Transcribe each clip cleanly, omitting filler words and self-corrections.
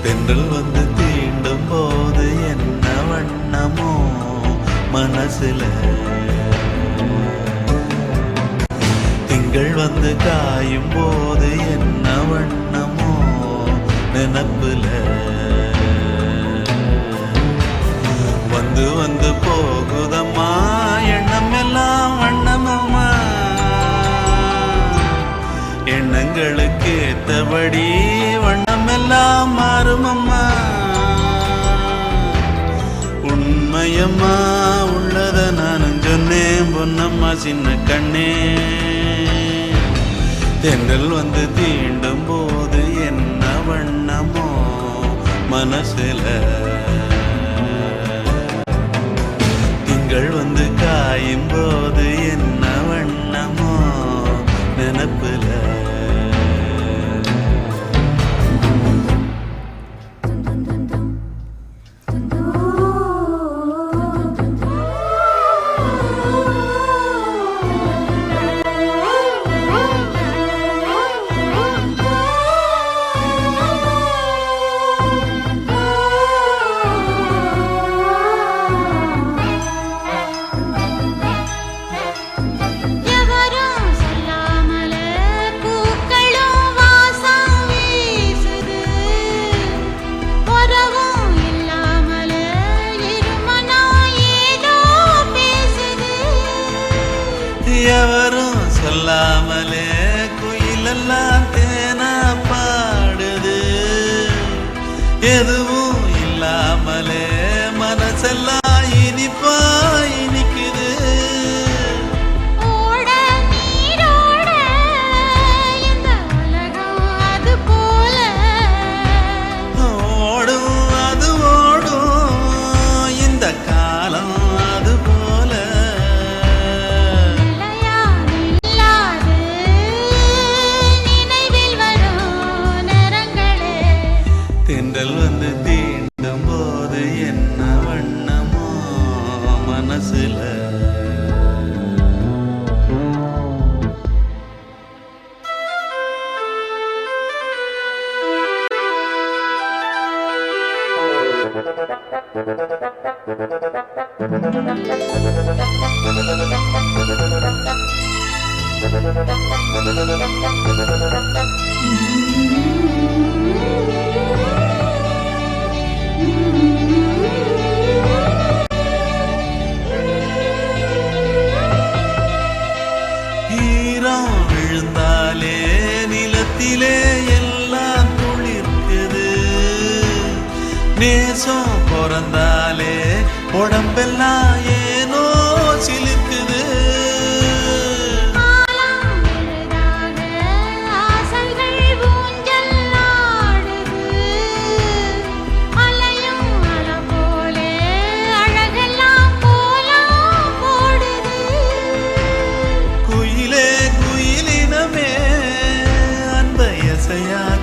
தென்றல் வந்து தீண்டும் போது என்ன வண்ணமோ மனசுல, திங்கள் வந்து காயும் போது என்ன வண்ணமோ நினப்புல, வந்து வந்து போகுதம்மா எண்ணம் எல்லாம் வண்ணமம்மா, எண்ணங்களுக்கு ஏத்தபடி வண்ணம் எல்லாம் மாறுமம்மா, உண்மையம்மா உள்ளத நானும் சொன்னேன் பொன்னம்மா சின்ன கண்ணே, தென்றல் வந்து தீண்டும் போது என்ன வண்ணமோ மனசுல, திங்கள் வந்து காயும் போது என்ன வண்ணமோ நினப்புல. எவரும் சொல்லாமலே குயிலெல்லாம் தேனா பாடுது, எதுவும் இல்லாமலே மனசெல்லாம் இனிப்பா இனிக்குது, ஓடும் அது ஓடும் இந்த காலம் அது போல, தென்றல் வந்து தீண்டும் போது என்ன வண்ணமோ மனசுல. ஈரம் விழுந்தாலே நிலத்திலே எல்லாம் துளிர்க்குது, நேசம் பிறந்தாலே உடம்பெல்லாம் ஏனோ சிலிர்க்குது,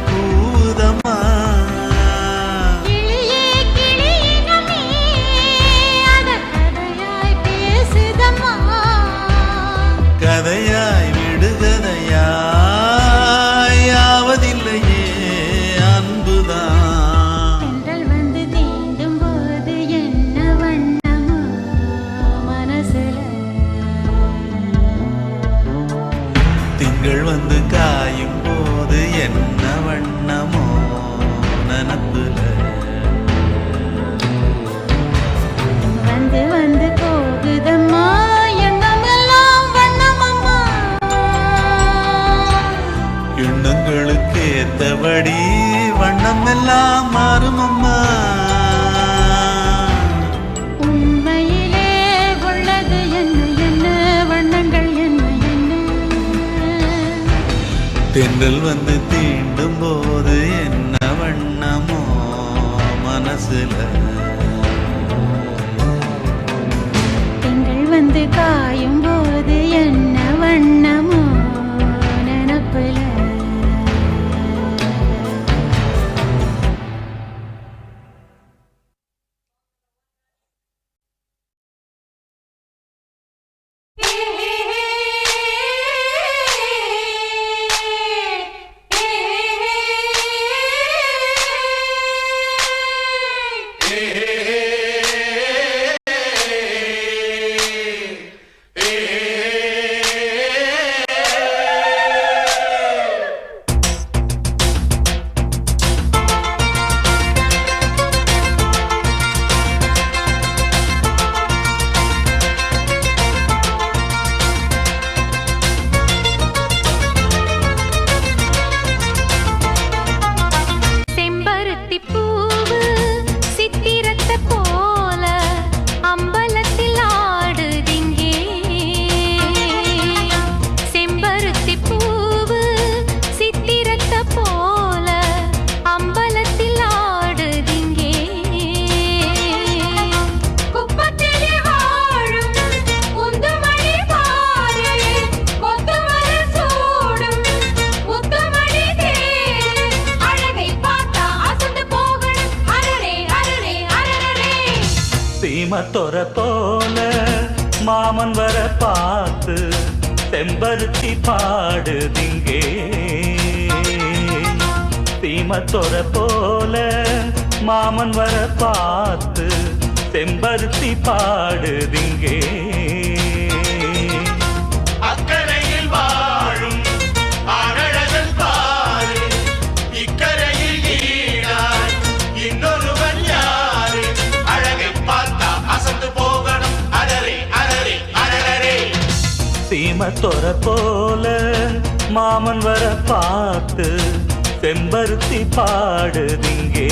கூதமா கதையாய் விடுகதையாய் ஆவதில்லையே அன்புதான், தென்றல் வந்து தீண்டும் போது என்ன வண்ணமோ மனசுல, திங்கள் வந்து காயும் போது என்ன வண்ணமோ நினப்புல, வந்து வந்து போகுதம்மா எண்ணமெல்லாம் வண்ணமம்மா, எண்ணங்களுக்கு ஏத்தபடி வண்ணம் எல்லாம் மாறுமம்மா, உண்மையிலே உள்ளது என்ன என்ன வண்ணங்கள் என்ன என்ன, தென்றல் வந்து தீண்டும் போது என்ன வண்ணமோ மனசுல திங்கள் வந்து காயும் போது என்ன வண்ணமோ நினப்புல சீமத்தொர போல மாமன் வர பார்த்து செம்பருத்தி பாடுதிங்கே சீமத்தொர போல மாமன் வர பார்த்து செம்பருத்தி பாடுதிங்கே அக்கறையில் வாழும் அழகல் பாரு இக்கரையில் ஈடாய் இன்னொருவன் யாரு அழகை பார்த்தா அசந்து போகணும் அரரே அரரே அரரே சீமத்தொர போல மாமன் வர பார்த்து செம்பருத்தி பாடுதிங்கே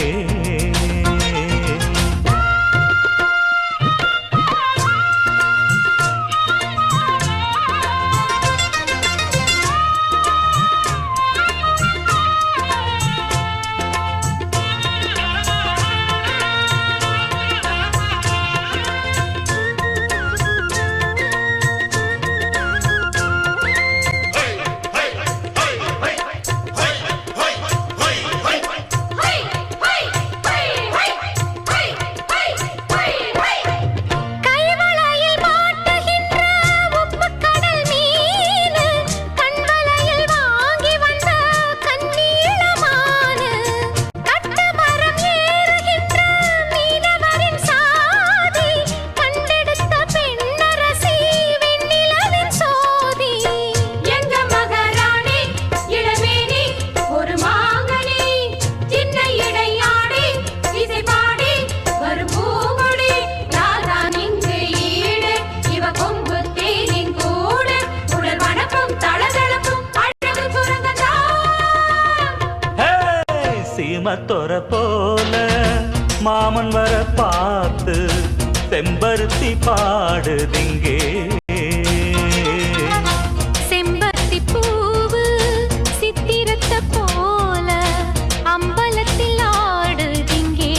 சீமத்தொர போல மாமன் வர பார்த்து செம்பருத்தி பாடுதிங்கே செம்பருத்தி பூவு சித்திரத்த போல அம்பலத்தில் ஆடுதிங்கே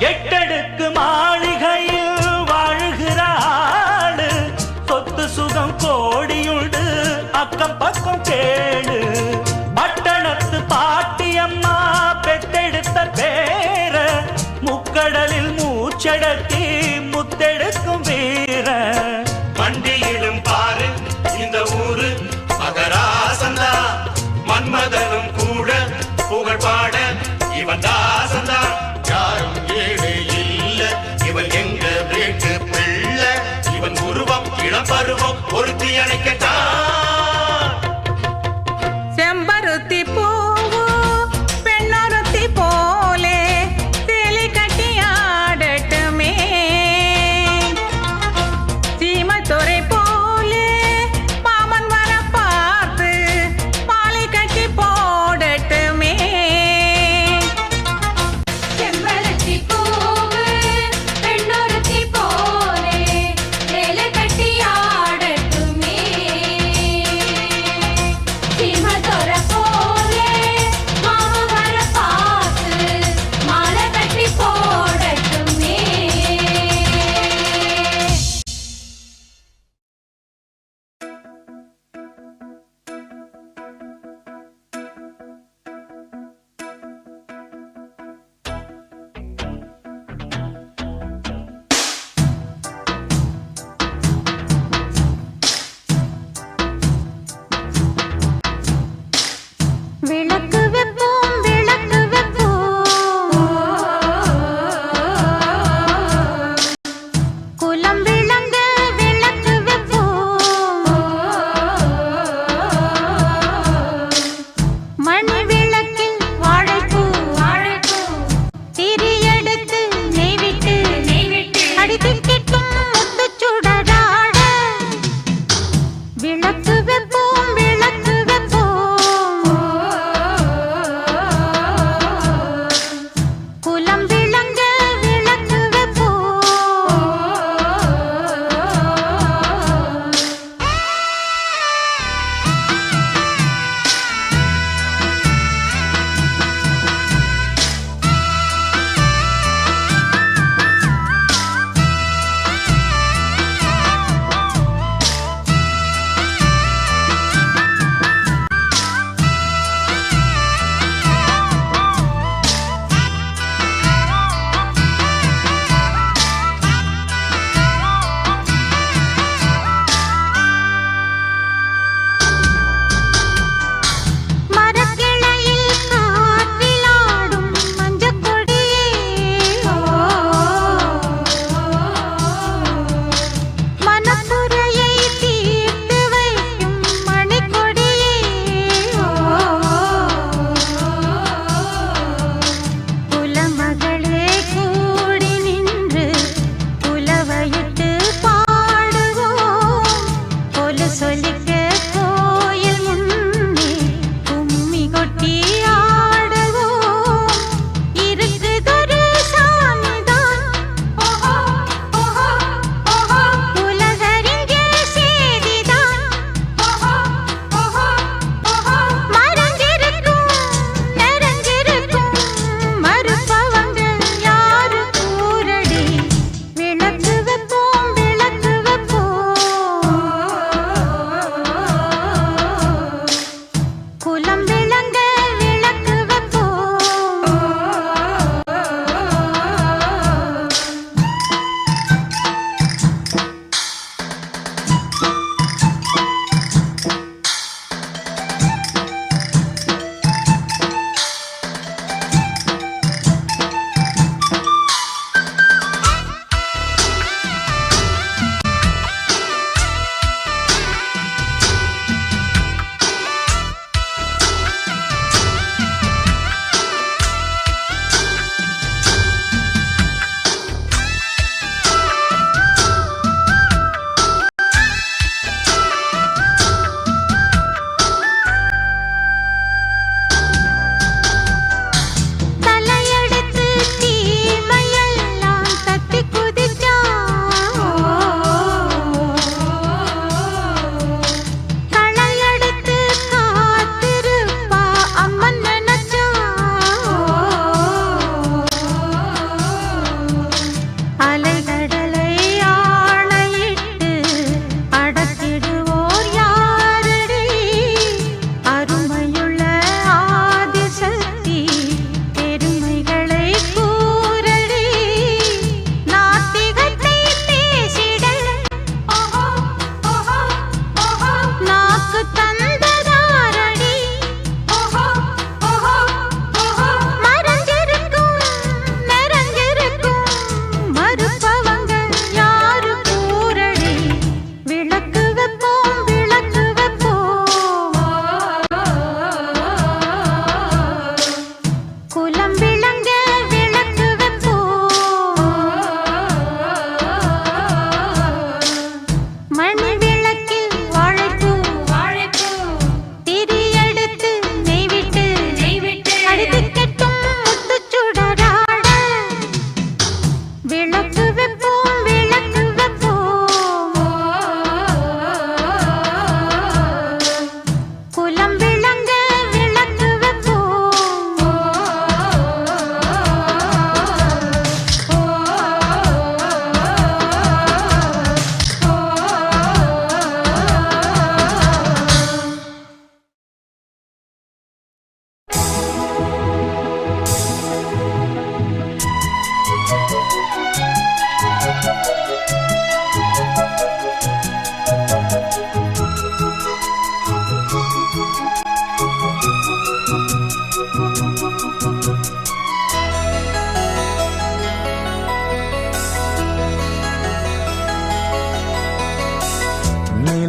எட்டடுக்கு மாளிகையில் வாழ்கிறாள் சொத்து சுகம் கோடியுண்டு அக்கம் பக்கம் கேளு பட்டணத்து பாட்டியம்மா பெத்தெடுத்த பேர முக்கடலில் மூச்சடக்கி முத்தெடுக்கும் வீர வண்டியிலும் பாரு இந்த ஊரு மகராசந்தா மன்மதனும் கூட புகழ் பாட இவன் தாசந்தா யாரும் ஏழு இல்ல இவன் எங்க வீட்டு பிள்ளை இவன் உருவம் இளம் பருவம் ஒருத்தி அணைக்கத்தான் செம்பருத்தி பூவு பெண்ணொருத்தி போலே சேலை கட்டி ஆடட்டுமே சீமத்தொரை போலே மாமன் வர பார்த்து மாலை கட்டி போடட்டுமே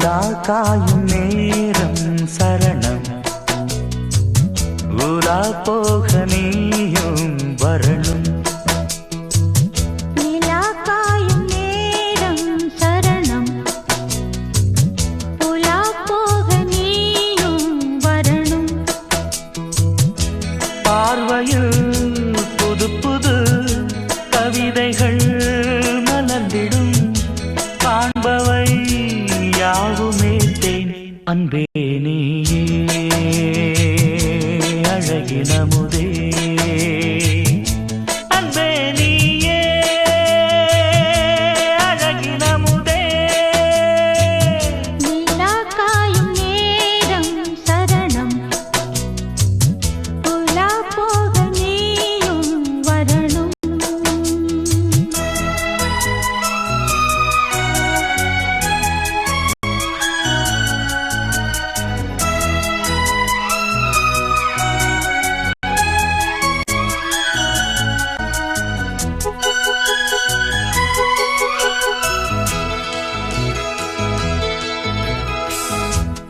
நிலா காயும் நேரம் சரணம் உலா போக நீயும் வரணும் நிலா காயும் நேரம் சரணம் உலா போக நீயும் வரணும் பார்வையில் புது புது கவிதைகள் மலர்ந்திடும் காண்பவை யாவுமே தேன் அன்பே நீயே அழகினமுதே அன்பே நீயே அழகினமுதே நிலா காயும் நேரம் சரணம் உலா போக நீயும் வரணும்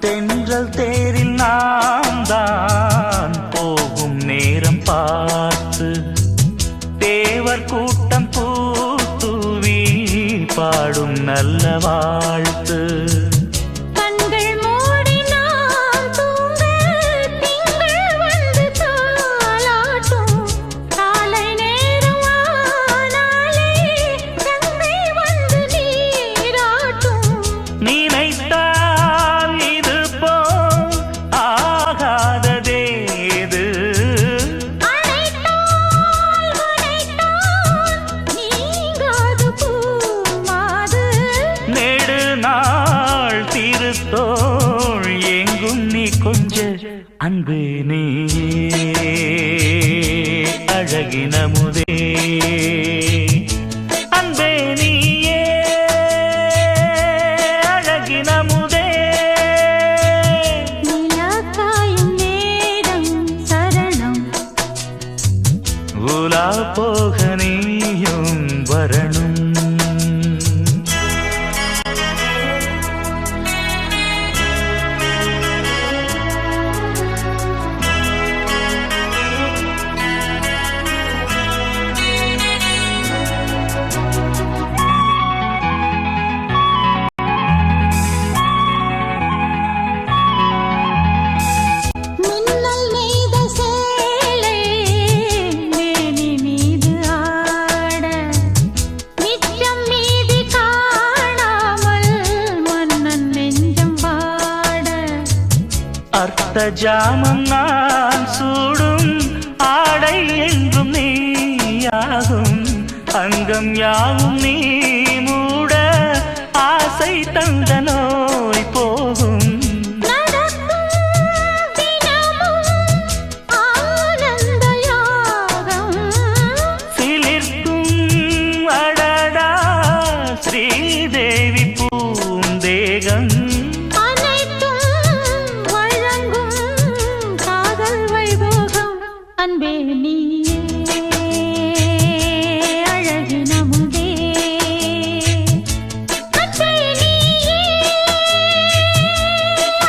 தென்றல் தேரில் நாம் தான் போகும் நேரம் பார்த்து தேவர் கூட்டம் பூத்துவி பாடும் நல்ல வாழ்த்து கண்கள் மூடி நாம் தூங்க திங்கள் வந்து தாலாட்டும் காலை நேரம் ஆனாலே கங்கை வந்து நீராட்டும் நினைத்தால் இது போல் ஆகாததேது அழைத்தால் உரைத்தால் நீங்காது பூமாது நெடு நாள் திருத்தோள் எங்கும் நீ கொஞ்ச அன்பு நீயே அழகினமுதே அன்பே நீயே அழகினமுதே நிலா காயும் நேரம் சரணம் உலா போக நீயும் வரணும் மின்னல் நெய்த சேலை மேனி மீது ஆட மிச்சம் மீதி காணாமல் மன்னன் நெஞ்சம் வாட அர்த்த ஜாமம் நான் சூடும் ஆடை என்றும் நீயாகும் அங்கம் யாவும் நீ மூட ஆசை தந்த நோய் போகும் நடக்கும் தினமும் ஆனந்த யாகம் சிலிர்க்கும் அடடா ஸ்ரீதேவி பூந்தேகம் அனைத்தும் வழங்கும் காதல் வைபோகம் அன்பே நீயே அழகினமுதே அன்பே நீயே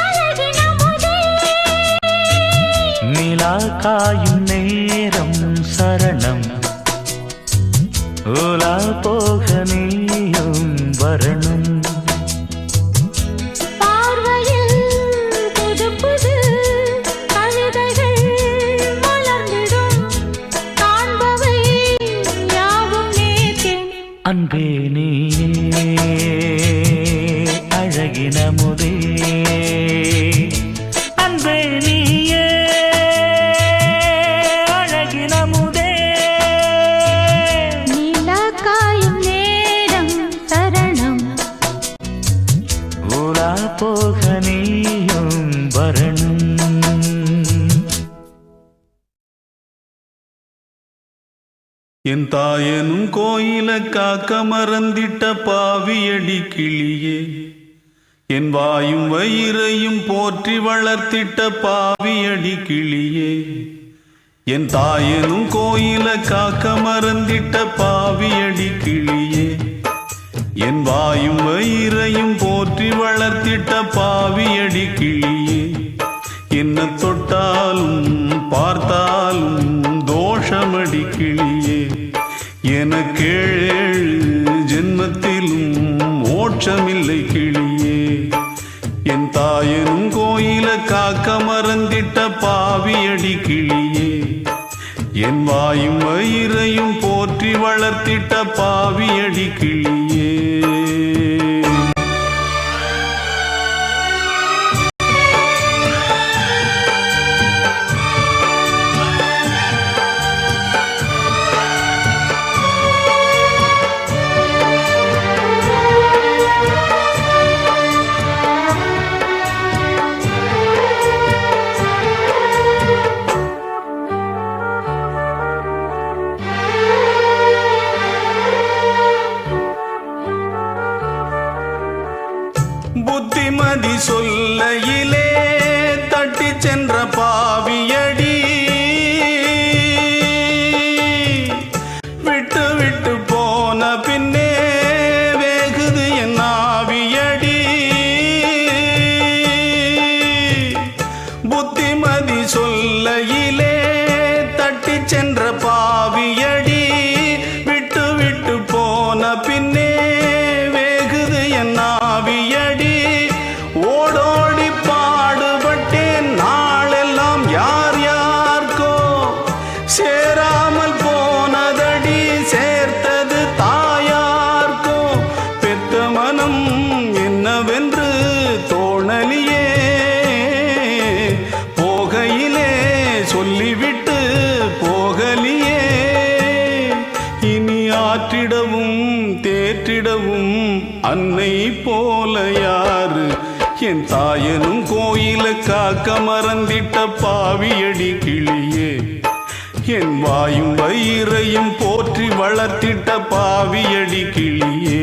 அழகினமுதே நிலா காயும் நேரம் சரணம் உலா போக நீயும் வரணும் பார்வையில் புது புது கவிதைகள் மலர்ந்திடும் காண்பவை யாவும் நேர்த்தேன் அன்பே நீயே அழகினமுதே அன்பே நீயே அழகினமுதே நிலா காயும் நேரம் சரணம் உலா போக நீயும் வரணும் என் தாயனும் கோயில காக்க மறந்திட்ட பாவியடி கிளியே என் வாயும் வயிறையும் போற்றி வளர்த்திட்ட பாவியடி கிளியே என் தாயனும் கோயில காக்க மறந்திட்ட பாவியடி கிளியே என் வாயும் வயிறையும் போற்றி வளர்த்திட்ட பாவியடி கிளியே, என்ன தொட்டாலும் பார்த்தாலும் தோஷமடி கிளியே, எனக்கேழு ஜென்மத்திலும் மோட்சமில்லை கிளியே, என் தாயனும் கோயில காக்க மறந்திட்ட பாவியடி கிளியே, என் வாயும் வயிறையும் போற்றி வளர்த்திட்ட பாவியடி கிளியே. புத்திமதி சொல்லையிலே தட்டி சென்ற பாவியடி, விட்டு விட்டு போன பின்னே வேகுது என் ஆவியடி, புத்திமதி சொல்லையிலே தட்டி சென்ற பாவியடி, விட்டு விட்டு போன பின்னே வேகுது என் ஆவியடி, ஓடோடி பாடுபட்டேன் நாளெல்லாம் யார் யார்க்கோ, சேராமல் போனதடி சேர்த்தது தாயார்க்கோ, பெத்த மனம் என்னவென்று தோணலியே, போகையிலே சொல்லிவிட்டு போகலியே, இனி ஆற்றிடவும் தேற்றிடவும் அன்னை போல யாரு, என் தாயனும் கோயில காக்க மறந்திட்ட பாவியடி கிளியே, என் வாயும் வயிறையும் போற்றி வளர்த்திட்ட பாவியடி கிளியே.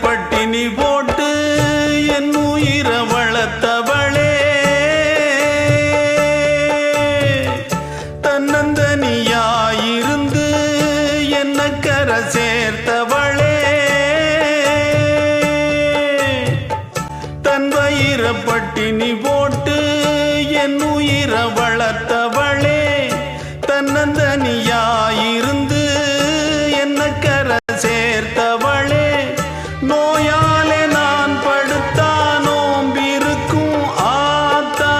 பட்டினி போட்டு என் உயிர வளர்த்தவளே, தன்னந்தனியாயிருந்து என்ன கரை சேர்த்தவளே, தன் வயிற பட்டினி போட்டு என் உயிர வளர்த்தவளே, தன்னந்தனியாயிருந்து என்ன கரை சேர்த்தவளே, நோயாலே நான் படுத்தா நோம்பிருக்கும் ஆத்தா,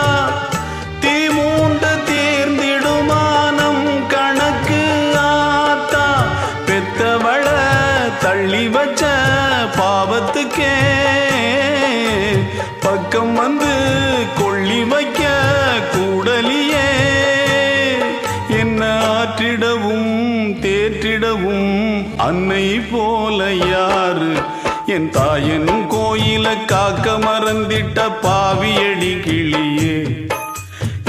தீ மூண்டு தீர்ந்திடுமானம் கணக்கு ஆத்தா, பெத்தவள தள்ளி வச்ச பாவத்துக்கே பக்கம் வந்து கொள்ளி வைக்க கூடலியே, என்ன ஆற்றிடவும் தேற்றிடவும் அன்னை போல யாரு, என் தாயனும் கோயில காக்க மறந்திட்ட பாவியடி கிளியே,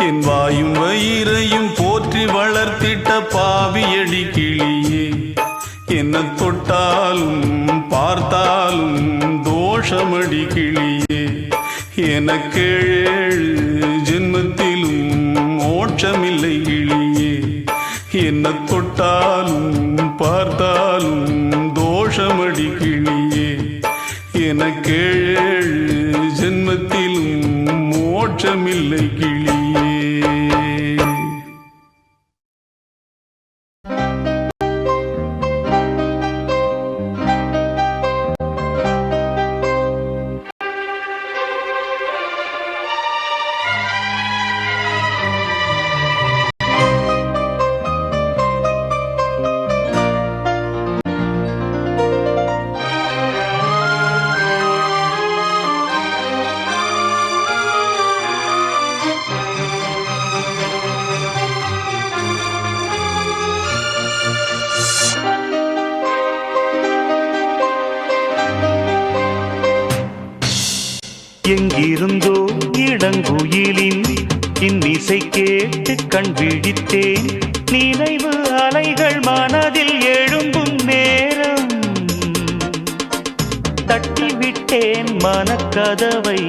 என் வாயும் வயிறையும் போற்றி வளர்த்திட்ட பாவியடி கிளியே, என்ன தொட்டாலும் பார்த்தாலும் தோஷமடி கிளியே, எனக்கேழு ஜென்மத்திலும் மோட்சமில்லை கிளியே, என்ன தொட்டாலும் பார்த்தாலும் தோஷமடி கிளியே, எனக்கேழு ஜென்மத்திலும் மோட்சமில்லை கிளியே. எங்கிருந்தோ இளங்குயிலின் இன்னிசை கேட்டு கண் விழித்தேன். நினைவு அலைகள் மனதில் எழும்பும் நேரம் தட்டிவிட்டேன் மனக்கதவை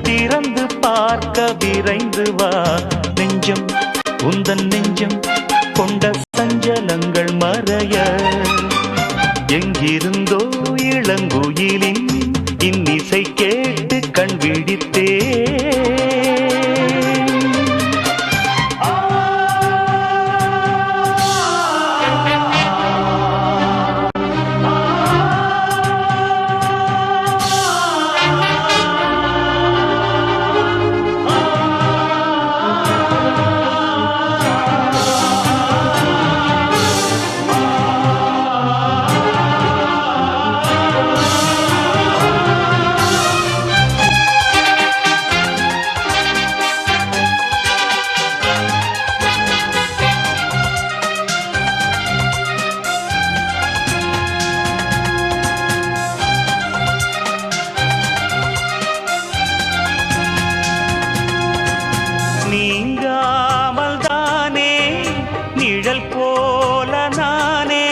திறந்து பார்க்க விரைந்து வா. நெஞ்சம் உந்தன் நெஞ்சம் கொண்ட சஞ்சலங்கள் மறைய எங்கிருந்தோ இளங்குயிலின் இன்னிசை கேட்டு கண் விழித்தேன். நீங்காமல் தானே நிழல் போல நானே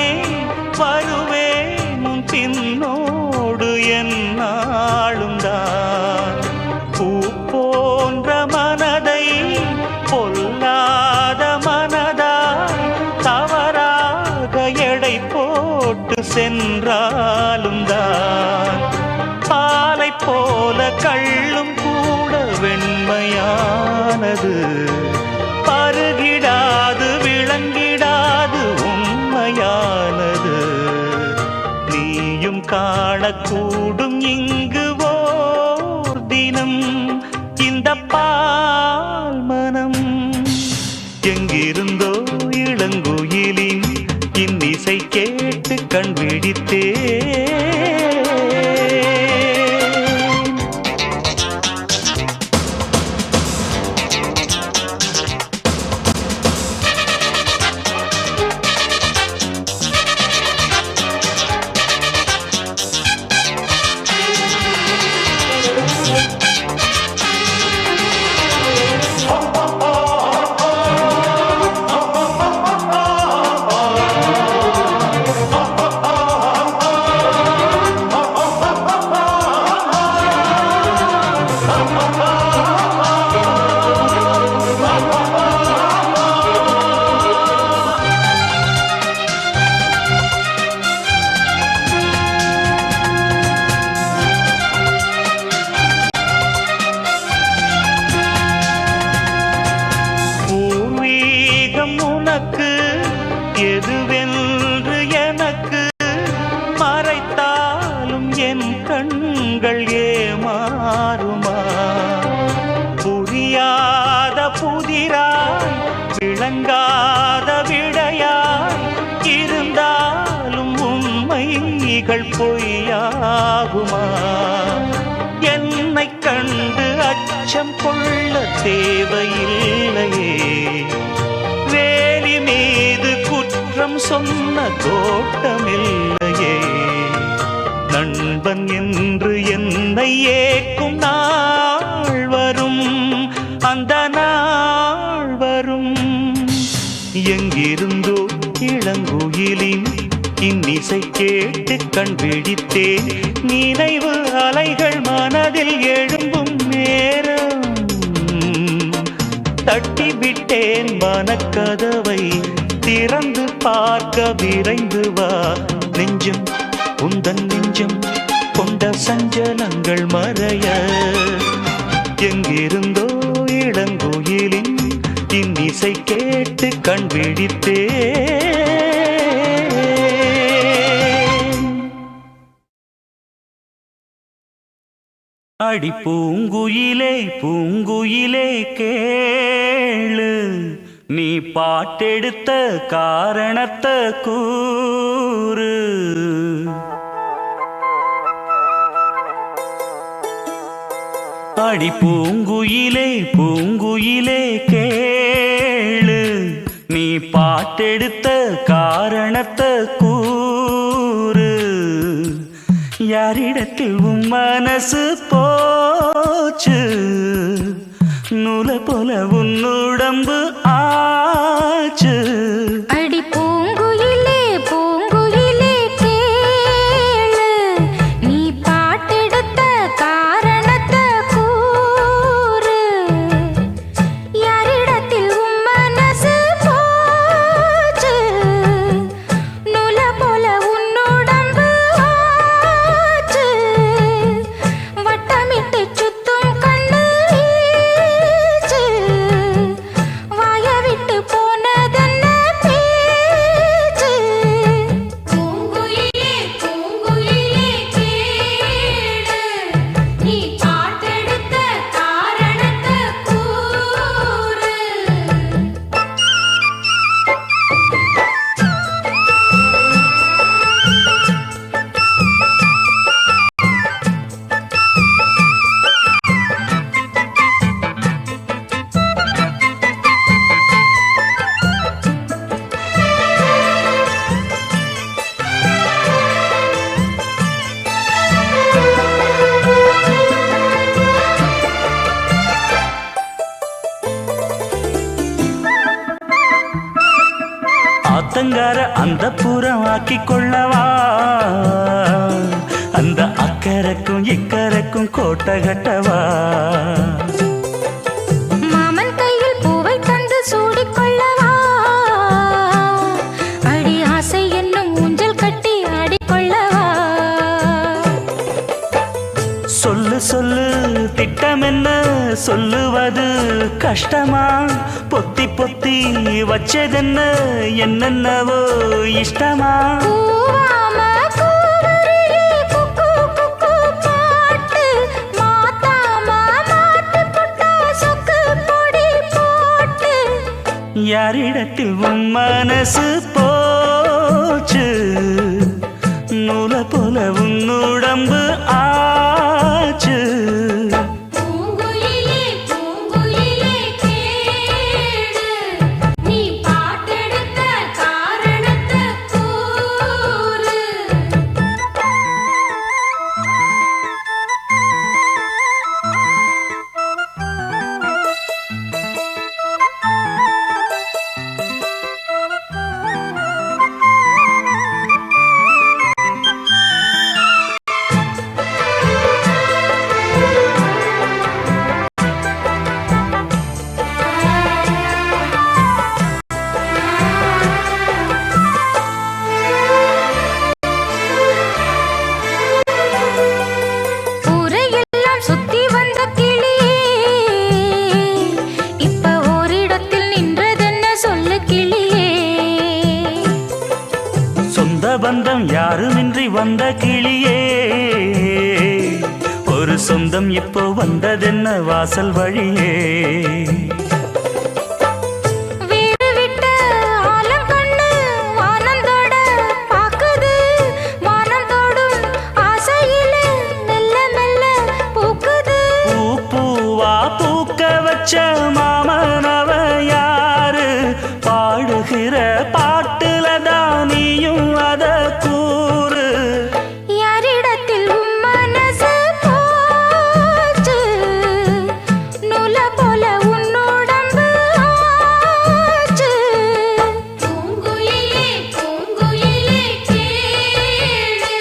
வருவேன் உன் பின்னோடு என்னாலும் தான். பூ போன்ற மனதை பொல்லாத மனதாய் தவறாக எடை போட்டு சென்றாலும் தான். பாலை போல கள்ளும் கூட வெண்மையானது, பருகிடாது விளங்கிடாது உண்மையானது. நீயும் காணக்கூடும் இங்கு ஓர் தினம் இந்த பால் மனம். எங்கிருந்தோ இளங்குயிலின் இன்னிசை கேட்டு கண் விழித்தேன். உனக்கு எதுவென்று எனக்கு மறைத்தாலும் என் கண்கள் ஏமாறுமா? புரியாத புதிராய் விளங்காத விடையாய் இருந்தாலும் உண்மைகள் பொய்யாகுமா? என்னை கண்டு அச்சம் கொள்ள தேவையில்லையே, வேலி மீது குற்றம் சொன்ன தோட்டமில்லையே. நண்பன் என்று என்னை ஏக்கும் நாள் வரும், அந்த நாள் வரும். எங்கிருந்தோ இளங்குயிலின் இன்னிசை கேட்டு கண் விழித்தேன். நினைவு அலைகள் மனதில் எழும்பும் நேரம் தட்டிவிட்டேன் மனக்கதவை திறந்து பார்க்க விரைந்து வா. நெஞ்சம் உந்தன் நெஞ்சம் கொண்ட சஞ்சலங்கள் மறைய எங்கிருந்தோ இளங்குயிலின் இன்னிசை கேட்டு கண் விழித்தேன். அடி பூங்குயிலே பூங்குயிலே கேளு, நீ பாட்டெடுத்த காரணத்தை கூறு. அடி பூங்குயிலே பூங்குயிலே கேளு, நீ பாட்டெடுத்த காரணத்தை கூறு. யாரிடத்தில் உன் மனசு போச்சு நூல போல உன் உடம்பு ஆச்சு அடி பூங்குயிலே பூங்குயிலே கேளு நீ பாட்டெடுத்த காரணத்தை கூறு யாரிடத்தில் உன் மனசு போச்சு நூல போல உன் உடம்பு ஆச்சு வட்டமிட்டு சுத்தும் கண்ணு வீச்சு வாய விட்டு போனதென்ன பேச்சு பூங்குயிலே பூங்குயிலே கேளு நீ பாட்டெடுத்த காரணத்தை கூறு ஆத்தங்கார அந்த புறம் ஆக்கி கொள்ளவா அந்த அக்கறைக்கும் இக்கரைக்கும் கோட்டை கட்டவா மாமன் கையில் பூவை தந்து சூடிக்கொள்ளவா அடி ஆசை என்னும் ஊஞ்சல் கட்டி ஆடிக்கொள்ளவா சொல்லு சொல்லு திட்டம் என்ன சொல்லுவது கஷ்டமா பொத்தி பொத்தி வச்சதென்ன என்னென்னவோ இஷ்டமா கூவாம கூவருளி குக்கு குக்கு பாட்டு மாத்தாம மாட்டு புட்டா சொக்கு பொடி போட்டு யாரிடத்தில் உன் மனசு போச்சு நூல போல உன் உடம்பு ஆச்சு பூங்குயிலே பூங்குயிலே கேளு நீ பாட்டெடுத்த காரணத்தை கூறு ஊரையெல்லாம் சுத்தி வந்த கிளியே இப்ப ஓரிடத்தில் நின்றதென்ன சொல்லு கிளியே சொந்த பந்தம் யாருமின்றி வந்த கிளியே ஒரு சொந்தம் இப்போ வந்ததென்ன வாசல் வழியே வீடு விட்ட ஆலங்கண்ணு வானந்தோட பாக்குது வானந்தோடும் ஆசையிலே மெல்ல மெல்ல பூக்குது பூ பூவா பூக்க வச்ச மாமனவ யாரு பாடுகிற பாட்டுல தானியும் அத கூறு யாரிடத்தில் உன் மனசு போச்சு நூல போல உன் உடம்பு ஆச்சு பூங்குயிலே பூங்குயிலே கேளு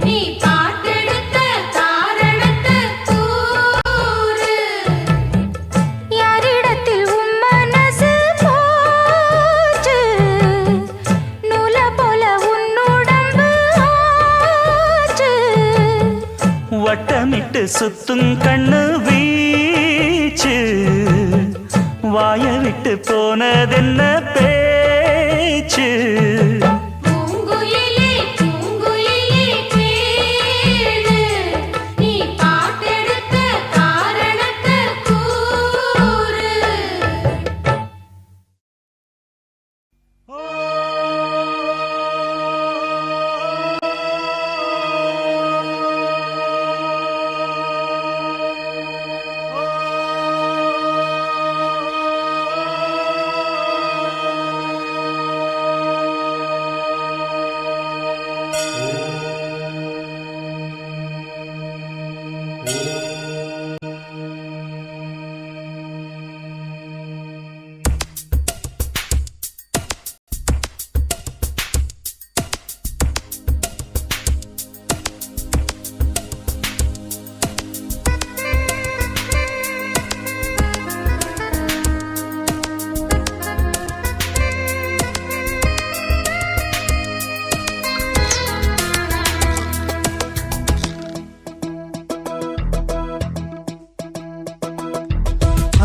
நீ பாட்டெடுத்த காரணத்தை கூறு யாரிடத்தில் உன் மனசு போச்சு நூல போல உன் உடம்பு ஆச்சு வட்டமிட்டு சுத்தும் கண்ணு வீச்சு வாய விட்டு போனதென்ன பேச்சு பூங்குயிலே பூங்குயிலே கேளு நீ பாட்டெடுத்த காரணத்தை கூறு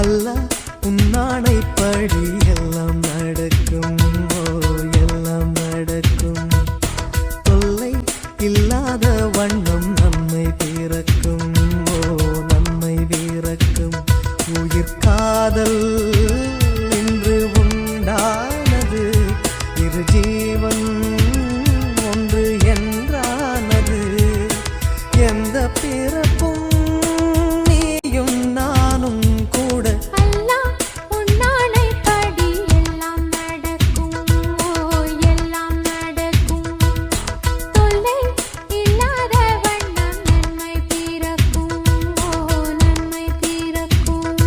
அல்லா உன்னானைப்படி எல்லாம் நடக்கும், ஓ எல்லாம் நடக்கும். தொல்லை இல்லாத வண்ணம் நன்மை பிறக்கும், ஓ நன்மை பிறக்கும். உயிர் காதல் இன்று உண்டானது, இரு ஜீவன் ஒன்று என்றானது. எந்த பிறப்பும் நீயும் நானும் கூட. அல்லாஹ் உன்னானைப்படி எல்லாம் நடக்கும், ஓ எல்லாம் நடக்கும். தொல்லை இல்லாத வண்ணம் நன்மை பிறக்கும், ஓ நன்மை பிறக்கும்.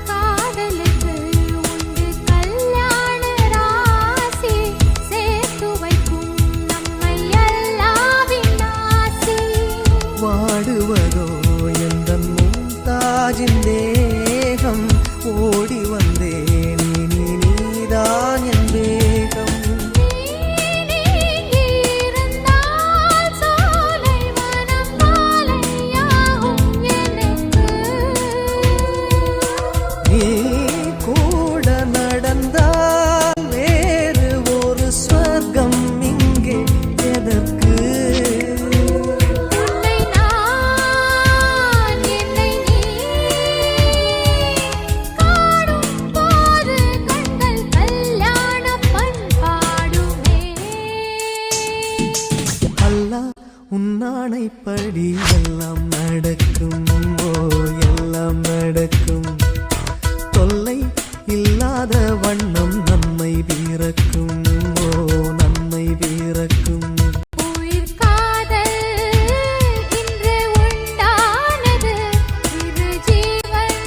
காதலுக்கு உண்டு கல்யாண ராசி, சேர்த்து வைக்கும் நம்மை அல்லாஹ்வின் ஆசி. வாடுவதோ எந்தன் மும்தாஜின் தேகம், ஓடி வந்தேன் இனி நீதான் என் வேகம். நீ இருந்தால் சோலை வனம் மாலையாகும் எனக்கு. நீ கூட நடந்தால் வேறு ஒரு ஸ்வர்க்கம் இங்கே எதற்கு? உன்னை நான் என்னை நீ காணும் போது கண்கள் கல்யாண பண்பாடுமே. அல்லாஹ் உன்னானைப்படி எல்லாம் நடக்கும், ஓ எல்லாம் நடக்கும். தொல்லை இல்லாத வண்ணம் நன்மை பிறக்கும், ஓ நன்மை பிறக்கும். உயிர் காதல் இன்று உண்டானது, இரு ஜீவன்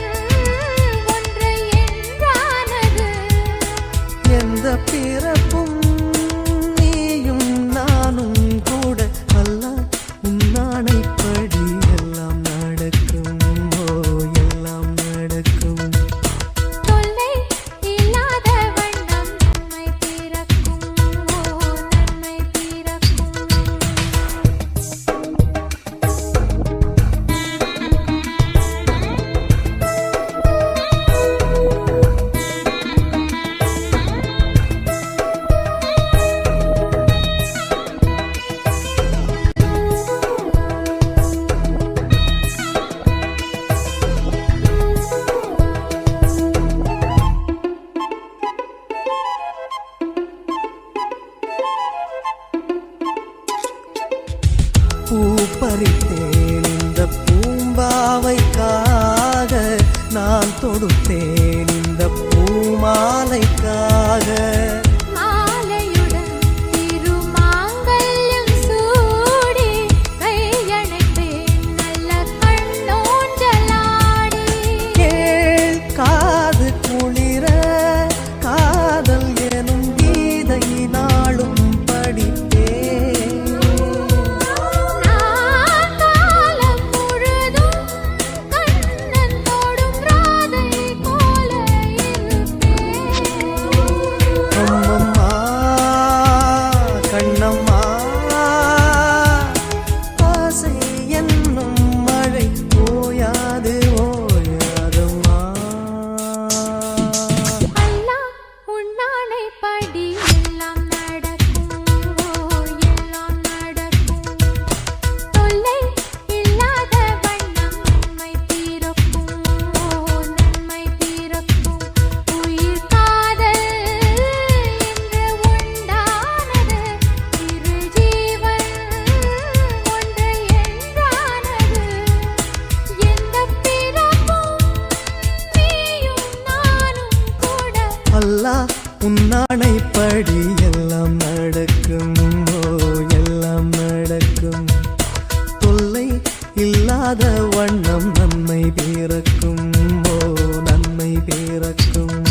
ஒன்று என்றானது. எந்த பிறப்பும் நீயும் நானும் கூட. அல்லாஹ் உன்னானைப்படி எல்லாம் நடக்கும், ஓ எல்லாம் நடக்கும். தொல்லை இல்லாத வண்ணம் நன்மை பிறக்கும், ஓ நன்மை பிறக்கும். பூ பறித்தேன் இந்த பூம்பாவைக்காக, நான் தொடுத்தேன் இந்த பூமாலைக்காக. மாலையுடன் திருமாங்கல்யம் சூடி, கையணைப்பேன் நல்ல கண்ணோஞ்சலாடி. கேள் காது குளிர, காதல் எனும் கீதை நாளும் படித்தேன். நான் காலம் முழுதும் கண்ணன் தொடும் ராதை போல இருப்பேன். அம்மம்மா கண்ணம்மா, ஆசை என்னும் மழை ஓயாது ஓயாதம்மா. அல்லாஹ் உன்னானைப்படி எல்லாம் நடக்கும், ஓ எல்லாம் நடக்கும். தொல்லை இல்லாத வண்ணம் நன்மை பிறக்கும், ஓ நன்மை பிறக்கும். உயிர் காதல் இன்று உண்டானது, இரு ஜீவன் ஒன்று என்றானது. எந்த பிறப்பும் நீயும் நானும் கூட. அல்லாஹ் உன்னானைப்படி எல்லாம் நடக்கும், ஓ எல்லாம் நடக்கும். தொல்லை இல்லாத வண்ணம் நன்மை பிறக்கும், ஓ நன்மை பிறக்கும்.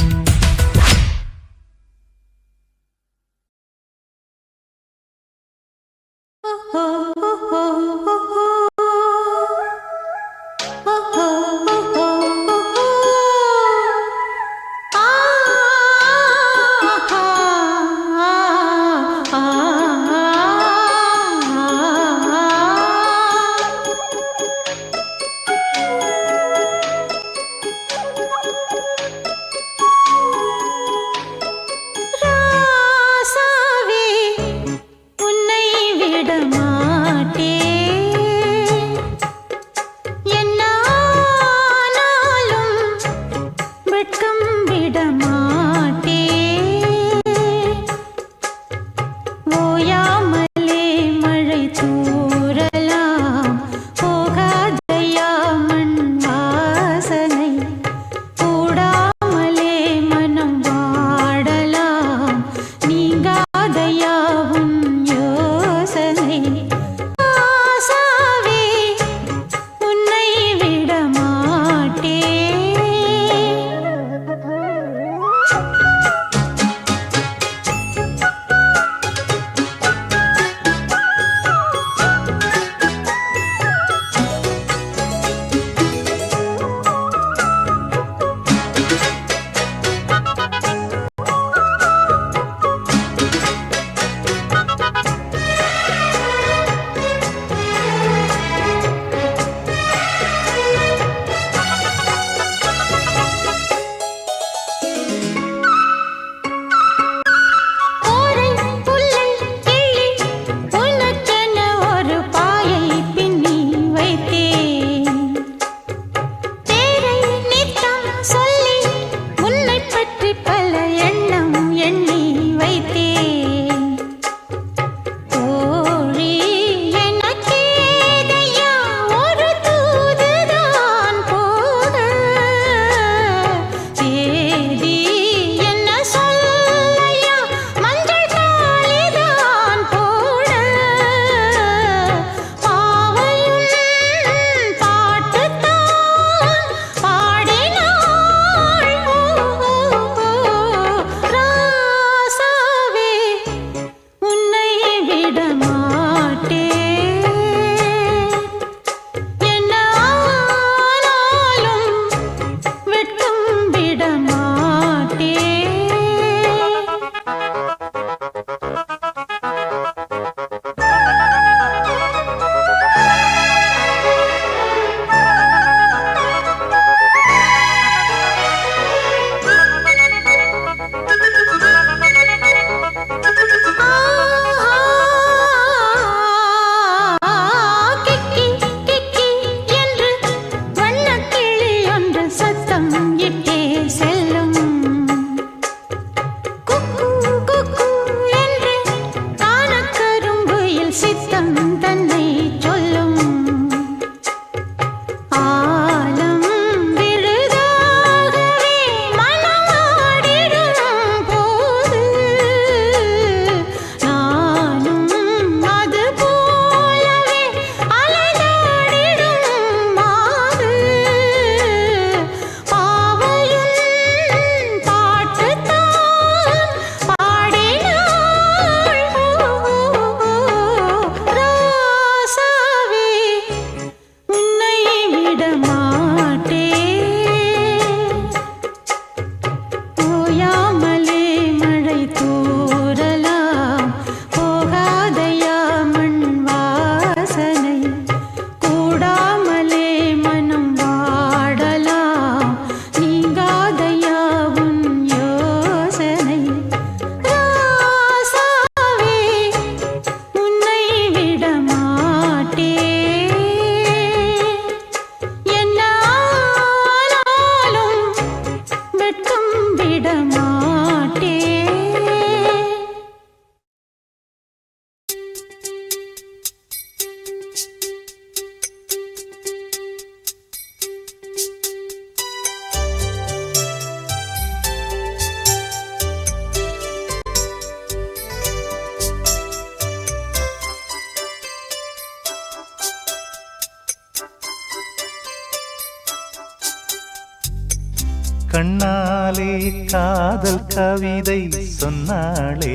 கண்ணாலே காதல் கவிதை சொன்னாளே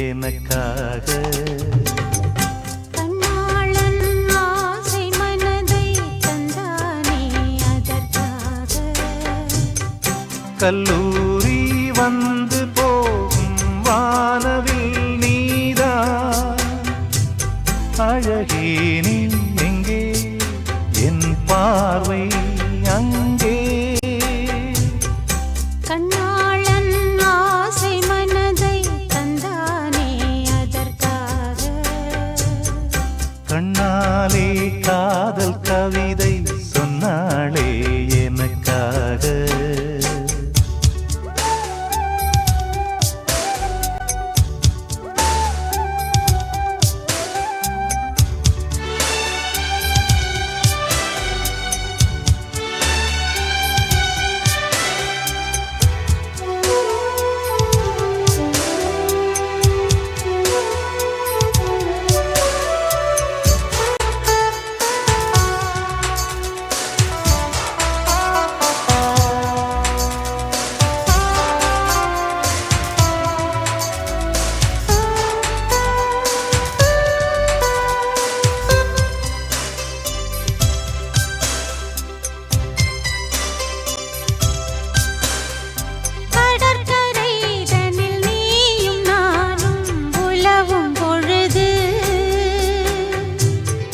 எனக்காக. கண்ணாளன் ஆசை மனதை தந்தானே அதற்காக. கல்லூரி வந்து போகும் வானவில் நீதான் அழகே நீ எங்கே என் பார்வை அங்கே. கண்ணாளன் ஆசை மனதை தந்தானே அதற்காக. கண்ணாலே காதல் கவிதை சொன்னாளே எனக்காக.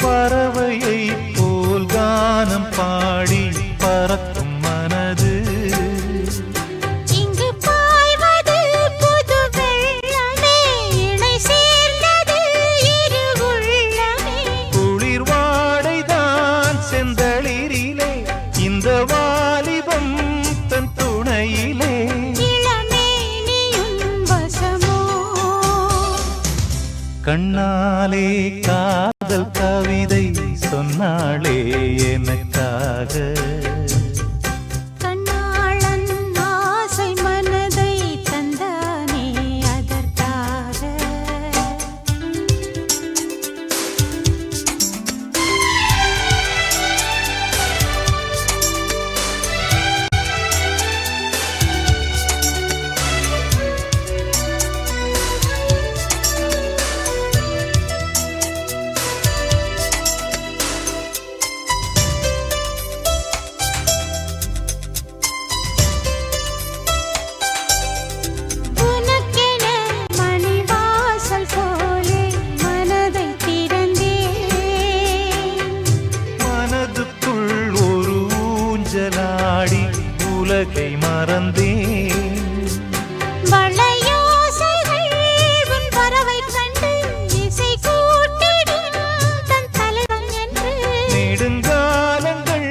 பறவையை போல் கானம் பாடி பறக்கும் மனது இங்கு பாய்வது புது வெள்ளமே இணை சேர்ந்தது இரு உள்ளமே. குளிர் வாடைதான் செந்தளிரிலே இந்த வாலிபம் தன் துணையிலே. இளமேனியும் வசமோ கண்ணாலே காதல் கவிதை சொன்னாளே எனக்காக. கண்ணாளன் ஆசை மனதை தந்தானே அதற்காக. உனக்கென மணிவாசல் போலே மனதை திறந்தேன். மனதுக்குள் ஒரு ஊஞ்சலாடி உலகை மறந்தேன். வளையோசைகள் உன் பறவை கண்டு இசை கூட்டிடும் தன் தலைவன் என்று. நெடுங்காலங்கள்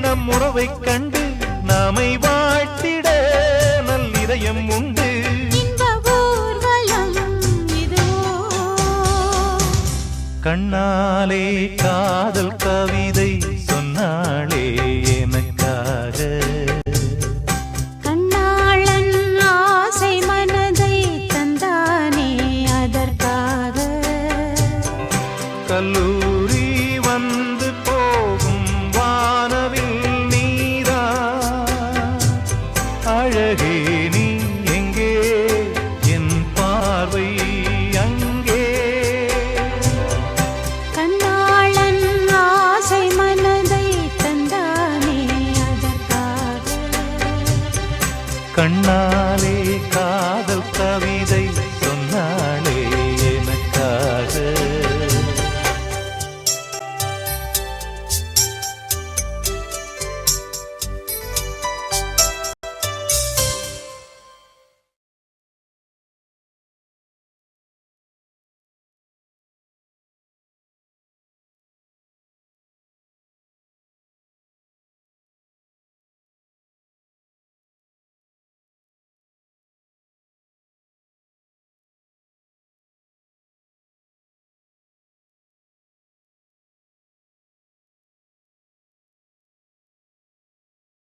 நம் உறவைக் கண்டு நாமை வாழ்த்திட நல்லிதயம் உண்டு. இன்ப ஊர்வலம் இதுவோ கண்ணாலே காதல் கவிதை சொன்னாளே எனக்காக. கண்ணாளன் ஆசை மனதை தந்தானே அதற்காக. கல்லூரி வந்து போகும் வானவில் நீரா அழகே நீ எங்கே என் பார்வை அங்கே. கண்ணாளன் ஆசை மனதை தந்தானே அதற்காக. கண்ணாலே காதல் கவிதை